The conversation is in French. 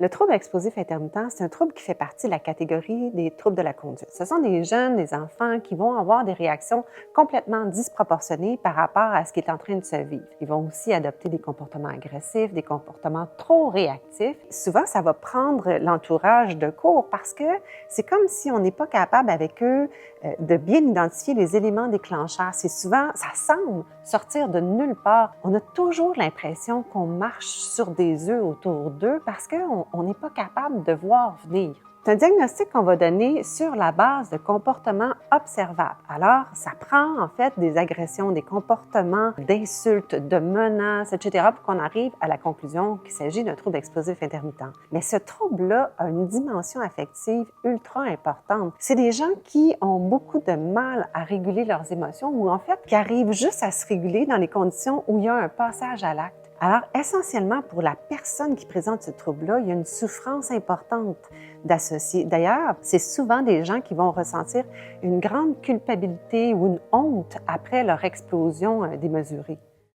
Le trouble explosif intermittent, c'est un trouble qui fait partie de la catégorie des troubles de la conduite. Ce sont des jeunes, des enfants qui vont avoir des réactions complètement disproportionnées par rapport à ce qui est en train de se vivre. Ils vont aussi adopter des comportements agressifs, des comportements trop réactifs. Souvent, ça va prendre l'entourage de court parce que c'est comme si on n'est pas capable avec eux de bien identifier les éléments déclencheurs. C'est souvent, ça semble sortir de nulle part. On a toujours l'impression qu'on marche sur des œufs autour d'eux parce qu'on n'est pas capable de voir venir. C'est un diagnostic qu'on va donner sur la base de comportements observables. Alors, ça prend en fait des agressions, des comportements d'insultes, de menaces, etc. pour qu'on arrive à la conclusion qu'il s'agit d'un trouble explosif intermittent. Mais ce trouble-là a une dimension affective ultra importante. C'est des gens qui ont beaucoup de mal à réguler leurs émotions ou en fait qui arrivent juste à se réguler dans les conditions où il y a un passage à l'acte. Alors, essentiellement, pour la personne qui présente ce trouble-là, il y a une souffrance importante d'associer. D'ailleurs, c'est souvent des gens qui vont ressentir une grande culpabilité ou une honte après leur explosion démesurée.